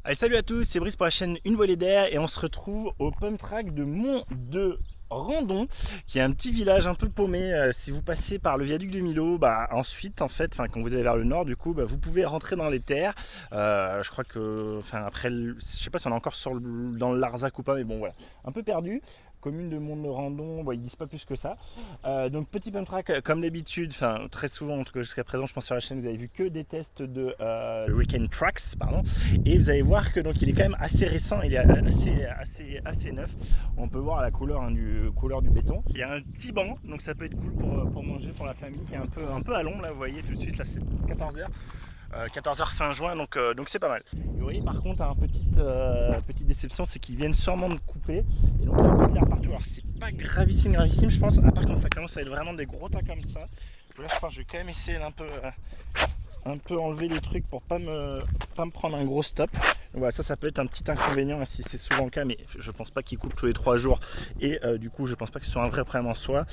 Allez, salut à tous, c'est Brice pour la chaîne Une Volée d'air et on se retrouve au pump track de Mont de Randon, qui est un petit village un peu paumé. Si vous passez par le viaduc de Millau, ensuite en fait, quand vous allez vers le nord du coup, vous pouvez rentrer dans les terres. Je crois que, après, je sais pas si on est encore dans le Larzac ou pas, mais bon voilà, un peu perdu. Commune de Mont de Randon, ils disent pas plus que ça. Donc petit pump track comme d'habitude, très souvent en tout cas jusqu'à présent, je pense sur la chaîne vous avez vu que des tests de Weekend Tracks, pardon. Et vous allez voir que donc il est quand même assez récent, il est assez neuf. On peut voir la couleur du béton. Il y a un petit banc, donc ça peut être cool pour manger pour la famille, qui est un peu à l'ombre là, vous voyez tout de suite là, c'est 14h. 14h fin juin, donc c'est pas mal. Et vous voyez par contre, petite déception, c'est qu'ils viennent sûrement de couper, et donc il y a un peu de l'air partout. Alors c'est pas gravissime je pense, à part quand ça commence à être vraiment des gros tas comme ça. Là je pense que je vais quand même essayer d'un peu enlever les trucs pour pas me prendre un gros stop. Donc voilà, ça peut être un petit inconvénient si c'est souvent le cas, mais je pense pas qu'ils coupent tous les 3 jours, et du coup je pense pas que ce soit un vrai problème en soi.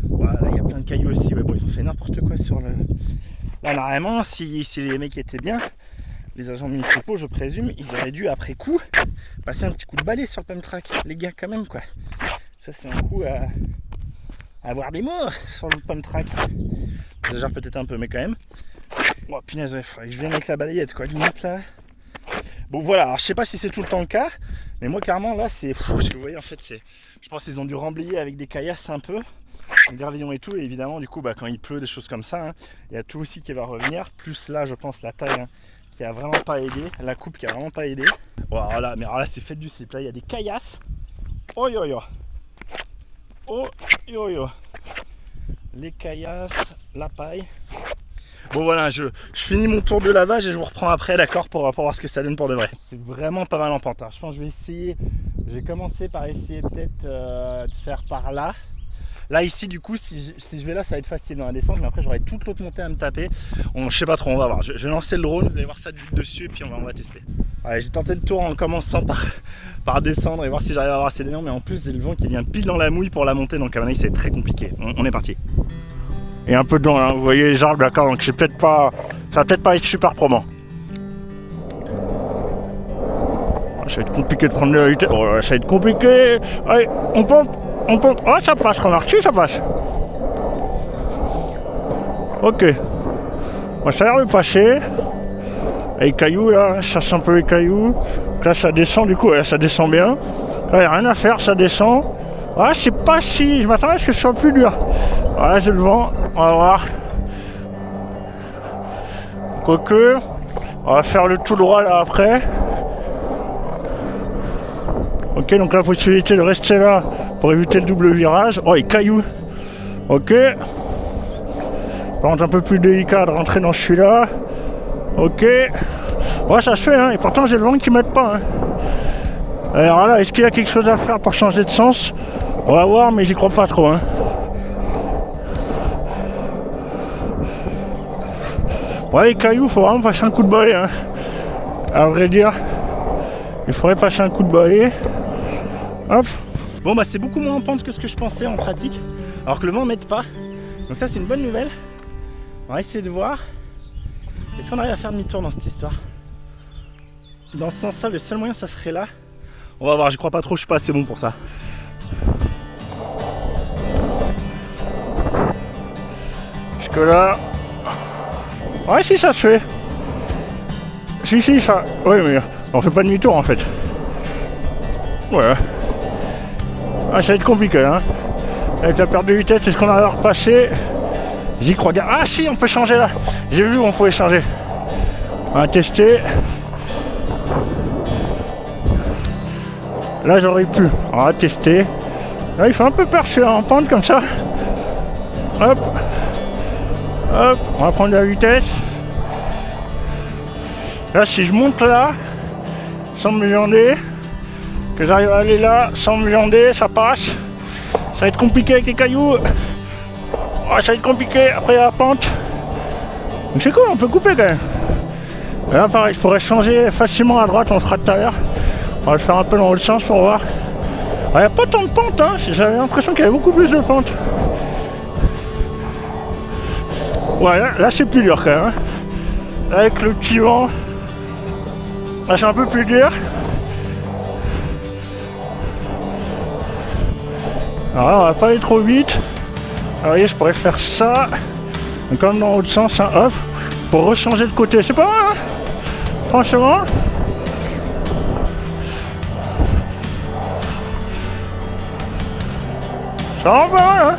Voilà, il y a plein de cailloux aussi, ils ont fait n'importe quoi sur le... Là, normalement, si les mecs étaient bien, les agents municipaux, je présume, ils auraient dû, après coup, passer un petit coup de balai sur le pump track. Les gars, quand même, quoi. Ça, c'est un coup à avoir des morts sur le pump track. J'exagère peut-être un peu, mais quand même. Oh, punaise, il faudrait que je vienne avec la balayette, quoi, limite, là. Bon, voilà, alors je sais pas si c'est tout le temps le cas, mais moi, clairement, là, c'est... Parce que vous voyez, en fait, je pense qu'ils ont dû remblayer avec des caillasses un peu. Le gravillon et tout, et évidemment du coup quand il pleut, des choses comme ça, il y a tout aussi qui va revenir, plus là je pense la taille qui a vraiment pas aidé, la coupe qui a vraiment pas aidé. Voilà, mais alors là c'est fait du slip, là il y a des caillasses. Oh yo yo, oh yo yo, les caillasses, la paille. Bon voilà, je finis mon tour de lavage et je vous reprends après, d'accord, pour voir ce que ça donne pour de vrai. C'est vraiment pas mal en pente, je pense que je vais commencer par essayer peut-être de faire par là. Là ici du coup si je vais là ça va être facile dans la descente, mais après j'aurai toute l'autre montée à me taper. Je sais pas trop, on va voir. Je vais lancer le drone, vous allez voir ça de vue dessus et puis on va tester. Ouais, j'ai tenté le tour en commençant par descendre et voir si j'arrive à avoir assez d'élan, mais en plus j'ai le vent qui vient pile dans la mouille pour la montée, donc à mon avis c'est très compliqué. On est parti. Et un peu de vent, vous voyez les arbres, d'accord, donc ça va peut-être pas être super probant. Ça va être compliqué de prendre de la vitesse. Oh, ça va être compliqué. Allez, on pompe. Oh, ça passe, remarque, ça passe. Ok. Bon, ça a l'air de passer. Et les cailloux, là, ça sent un peu les cailloux. Là, ça descend, du coup, là, ça descend bien. Là, il n'y a rien à faire, ça descend. Ah, c'est pas si... Je m'attendais à ce que ce soit plus dur. Voilà, j'ai le vent. On va voir. Quoique, on va faire le tout droit, là, après. Ok, donc la possibilité de rester là pour éviter le double virage. Oh, les cailloux. Ok. Par contre, un peu plus délicat de rentrer dans celui-là. Ok. Ouais, ça se fait, et pourtant j'ai le vent qui m'aide pas. Alors là, est-ce qu'il y a quelque chose à faire pour changer de sens? On va voir, mais j'y crois pas trop. Ouais, les cailloux, faut vraiment passer un coup de balai. À vrai dire, il faudrait passer un coup de balai. Hop. Bon c'est beaucoup moins en pente que ce que je pensais en pratique, alors que le vent m'aide pas. Donc ça c'est une bonne nouvelle. On va essayer de voir. Est-ce qu'on arrive à faire demi-tour dans cette histoire? Dans ce sens-là, le seul moyen ça serait là. On va voir, j'y crois pas trop, je suis pas assez bon pour ça. Jusque là. Ouais, si ça se fait. Si ça. Oui, mais on fait pas demi-tour en fait. Ouais. Ah, ça va être compliqué, Avec la perte de vitesse, est-ce qu'on arrive à repasser? J'y crois bien. Ah si, on peut changer là. J'ai vu où on pouvait changer. On va tester. Là j'aurais pu. On va tester. Là il fait un peu peur, je suis en pente comme ça. Hop. Hop. On va prendre de la vitesse. Là si je monte là, sans me viander, que j'arrive à aller là sans me viander, ça passe. Ça va être compliqué avec les cailloux. Oh, ça va être compliqué après la pente. Donc c'est cool, on peut couper quand même. Et là pareil, je pourrais changer facilement à droite, on le fera tout à l'heure. On va le faire un peu dans l'autre sens pour voir. Il n'y a pas tant de pente, j'avais l'impression qu'il y avait beaucoup plus de pente. Ouais, là c'est plus dur quand même. Avec le petit vent. Là c'est un peu plus dur. Alors là, on va pas aller trop vite. Vous voyez, je pourrais faire ça. Donc, comme dans l'autre sens, hein, hop, pour rechanger de côté. C'est pas mal, hein, franchement. Ça rend pas mal, hein.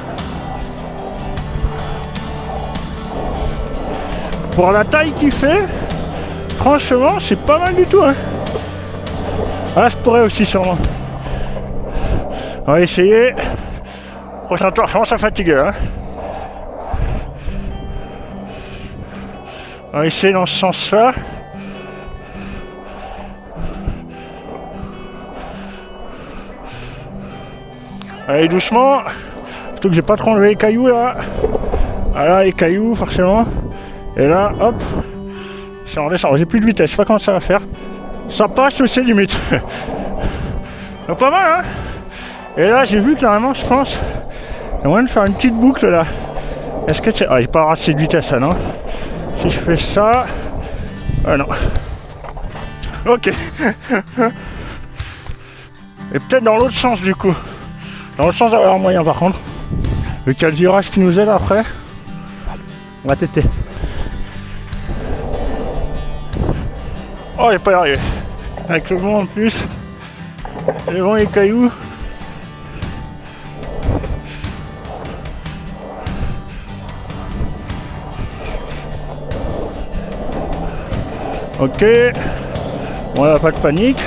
Pour la taille qu'il fait, franchement, c'est pas mal du tout, hein. Ah, je pourrais aussi sûrement. On va essayer. Prochain tour, je commence à fatiguer, hein. On va essayer dans ce sens-là. Allez, doucement. Surtout que j'ai pas trop enlevé les cailloux là. Voilà, les cailloux, forcément. Et là, hop. C'est en descend. J'ai plus de vitesse, je sais pas comment ça va faire. Ça passe, mais c'est limite. Donc pas mal, hein. Et là, j'ai vu que normalement, je pense, il y a moyen de faire une petite boucle là. Est-ce que c'est. Ah, j'ai pas avoir assez de vitesse là, non? Si je fais ça. Ah non. Ok. Et peut-être dans l'autre sens du coup. Dans l'autre sens, il va y avoir moyen par contre. Le qu'il y a le virage qui nous aide après. On va tester. Oh, j'ai pas y arrivé. Avec le vent en plus. Le vent et les cailloux. Ok. Bon, là, pas de panique.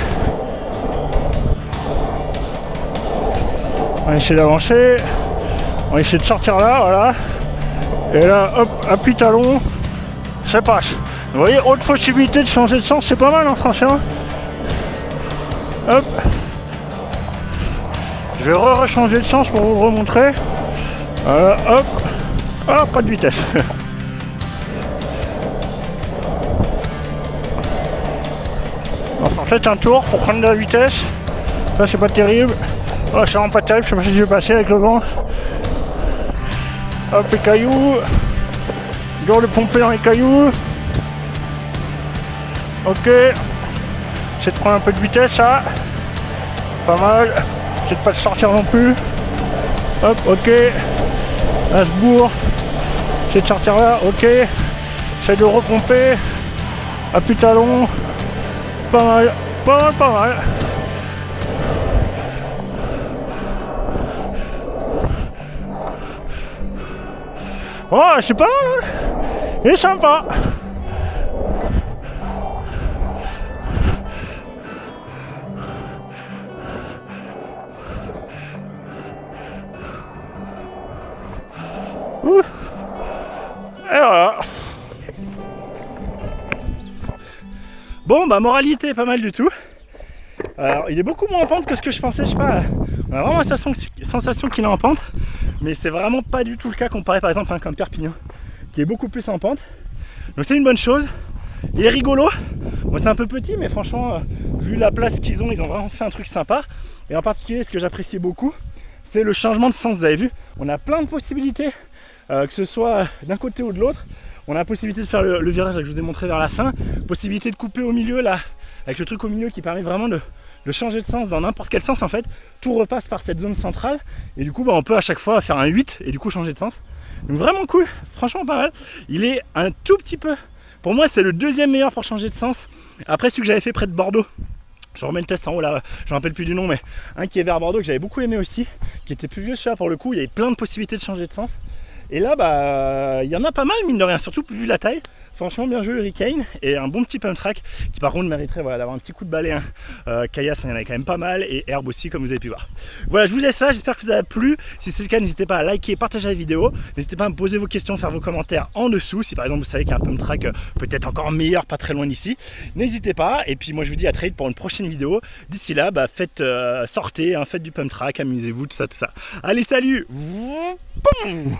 On va essayer d'avancer. On va essayer de sortir là, voilà. Et là, hop, appui talon. Ça passe. Vous voyez, autre possibilité de changer de sens, c'est pas mal, hein, franchement. Hop. Je vais re-changer de sens pour vous le remontrer. Voilà, hop. Ah, pas de vitesse. Faites un tour pour prendre de la vitesse. Ça c'est pas terrible. Oh, c'est vraiment pas terrible, je sais pas si je vais passer avec le vent. Hop, les cailloux. Dur de pomper dans les cailloux. Ok. J'essaie de prendre un peu de vitesse là. Pas mal. J'essaie de pas le sortir non plus. Hop, ok. Là je bourre. J'essaie de sortir là, ok. J'essaie de repomper. Appui talon. Pas mal, pas mal, pas mal. Oh, c'est pas mal, hein. Il est sympa. Ouh. Et voilà. Bon, bah moralité pas mal du tout. Alors il est beaucoup moins en pente que ce que je pensais, je sais pas. On a vraiment la sensation qu'il est en pente, mais c'est vraiment pas du tout le cas comparé par exemple à un comme Perpignan, qui est beaucoup plus en pente. Donc c'est une bonne chose. Il est rigolo. Bon, c'est un peu petit, mais franchement, vu la place qu'ils ont vraiment fait un truc sympa. Et en particulier, ce que j'apprécie beaucoup, c'est le changement de sens. Vous avez vu, on a plein de possibilités, que ce soit d'un côté ou de l'autre. On a la possibilité de faire le virage que je vous ai montré vers la fin, possibilité de couper au milieu là, avec le truc au milieu qui permet vraiment de changer de sens dans n'importe quel sens en fait. Tout repasse par cette zone centrale et du coup bah, on peut à chaque fois faire un 8 et du coup changer de sens. Donc vraiment cool, franchement pas mal. Il est un tout petit peu, pour moi c'est le deuxième meilleur pour changer de sens. Après celui que j'avais fait près de Bordeaux, je remets le test en haut là, je me rappelle plus du nom, mais un qui est vers Bordeaux que j'avais beaucoup aimé aussi, qui était plus vieux celui-là pour le coup, il y avait plein de possibilités de changer de sens. Et là, bah, il y en a pas mal, mine de rien, surtout vu la taille. Franchement, bien joué Hurricane. Et un bon petit pump track qui, par contre, mériterait voilà, d'avoir un petit coup de balai. Caillasse, il y en avait quand même pas mal. Et Herbe aussi, comme vous avez pu voir. Voilà, je vous laisse là. J'espère que vous avez plu. Si c'est le cas, n'hésitez pas à liker, partager la vidéo. N'hésitez pas à me poser vos questions, faire vos commentaires en dessous. Si par exemple, vous savez qu'il y a un pump track peut-être encore meilleur, pas très loin d'ici, n'hésitez pas. Et puis, moi, je vous dis à très vite pour une prochaine vidéo. D'ici là, bah, sortez, faites du pump track, amusez-vous, tout ça, tout ça. Allez, salut! Boum.